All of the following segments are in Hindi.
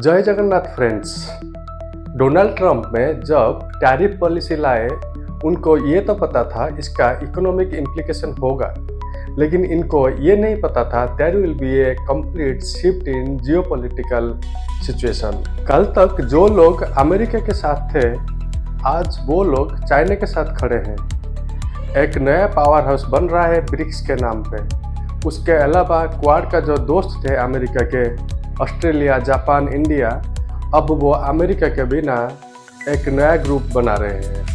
जय जगन्नाथ फ्रेंड्स। डोनाल्ड ट्रंप ने जब टैरिफ पॉलिसी लाए उनको ये तो पता था इसका इकोनॉमिक इम्प्लीकेशन होगा, लेकिन इनको ये नहीं पता था there will be a complete shift in geopolitical situation. कल तक जो लोग अमेरिका के साथ थे, आज वो लोग चाइना के साथ खड़े हैं। एक नया पावर हाउस बन रहा है ब्रिक्स के नाम पे। उसके अलावा क्वाड का जो दोस्त थे अमेरिका के, ऑस्ट्रेलिया, जापान, इंडिया, अब वो अमेरिका के बिना एक नया ग्रुप बना रहे हैं।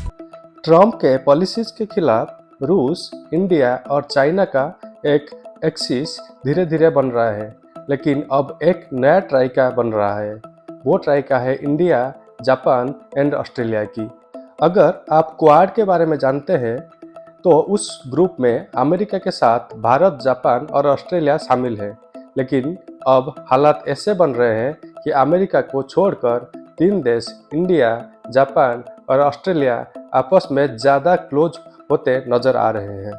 ट्रंप के पॉलिसीज के खिलाफ रूस, इंडिया और चाइना का एक एक्सिस धीरे धीरे बन रहा है, लेकिन अब एक नया ट्राइका बन रहा है। वो ट्राइका है इंडिया, जापान एंड ऑस्ट्रेलिया की। अगर आप क्वाड के बारे में जानते हैं तो उस ग्रुप में अमेरिका के साथ भारत, जापान और ऑस्ट्रेलिया शामिल है, लेकिन अब हालात ऐसे बन रहे हैं कि अमेरिका को छोड़कर तीन देश इंडिया, जापान और ऑस्ट्रेलिया आपस में ज़्यादा क्लोज होते नजर आ रहे हैं।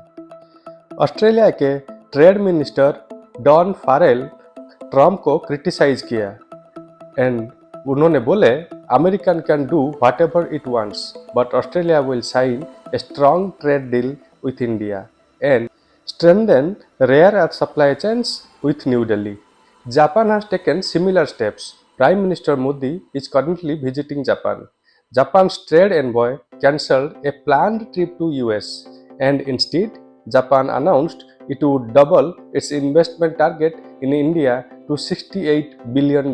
ऑस्ट्रेलिया के trade minister Don Farrell Trump को क्रिटिसाइज किया एंड उन्होंने बोले American can do whatever it wants but Australia will sign a strong trade deal with India and strengthen rare earth supply chains with New Delhi. Japan has taken similar steps. Prime Minister Modi is currently visiting Japan. Japan's trade envoy cancelled a planned trip to US and instead Japan announced it would double its investment target in India to $68 billion.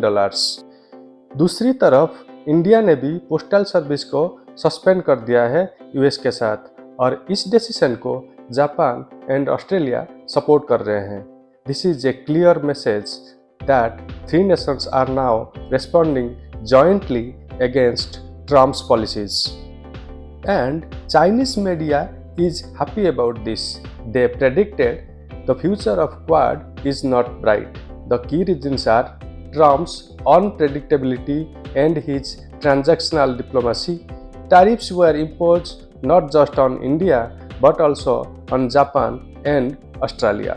दूसरी तरफ इंडिया ने भी पोस्टल सर्विस को सस्पेंड कर दिया है यूएस के साथ, और इस डिसीजन को जापान एंड ऑस्ट्रेलिया सपोर्ट कर रहे हैं। This is a clear message that three nations are now responding jointly against Trump's policies and Chinese media is happy about this. They predicted the future of Quad is not bright. The key reasons are Trump's unpredictability and his transactional diplomacy. Tariffs were imposed not just on India but also on Japan and Australia.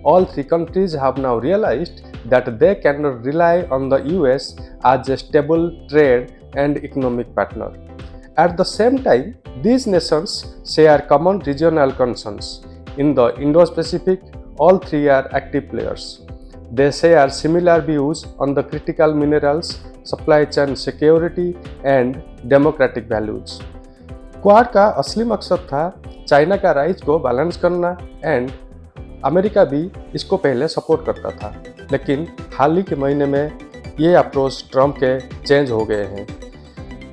All three countries have now realized that they cannot rely on the US as a stable trade and economic partner. At the same time, these nations share common regional concerns. In the Indo-Pacific, all three are active players. They share similar views on the critical minerals, supply chain security and democratic values. Quad का असली मकसद था चाइना का राइज को बैलेंस करना एंड अमेरिका भी इसको पहले सपोर्ट करता था, लेकिन हाल ही के महीने में ये अप्रोच ट्रंप के चेंज हो गए हैं।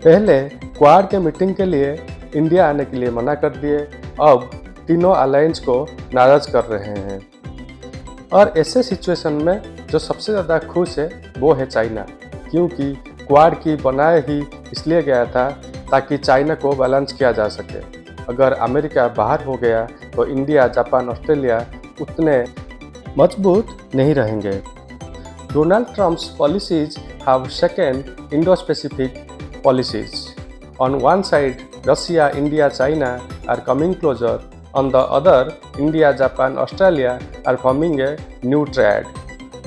पहले क्वाड के मीटिंग के लिए इंडिया आने के लिए मना कर दिए, अब तीनों अलायंस को नाराज कर रहे हैं। और ऐसे सिचुएशन में जो सबसे ज़्यादा खुश है वो है चाइना, क्योंकि क्वाड की बनाए ही इसलिए गया था ताकि चाइना को बैलेंस किया जा सके। अगर अमेरिका बाहर हो गया तो इंडिया, जापान, ऑस्ट्रेलिया उतने मजबूत नहीं रहेंगे। Donald Trump's policies have second Indo-Pacific policies. On one side Russia, India, China are coming closer. On the other, India, Japan, Australia are forming a new triad.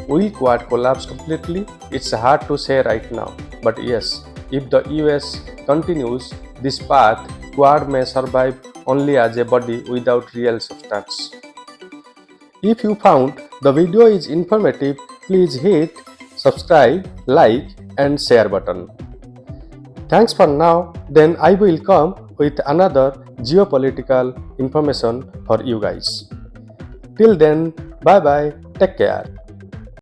Will Quad collapse completely? It's hard to say right now. But yes, if the US continues this path, Quad may survive only as a body without real substance. If you found the video is informative, please hit subscribe, like and share button. Thanks for now. Then I will come with another geopolitical information for you guys. Till then, bye bye, take care.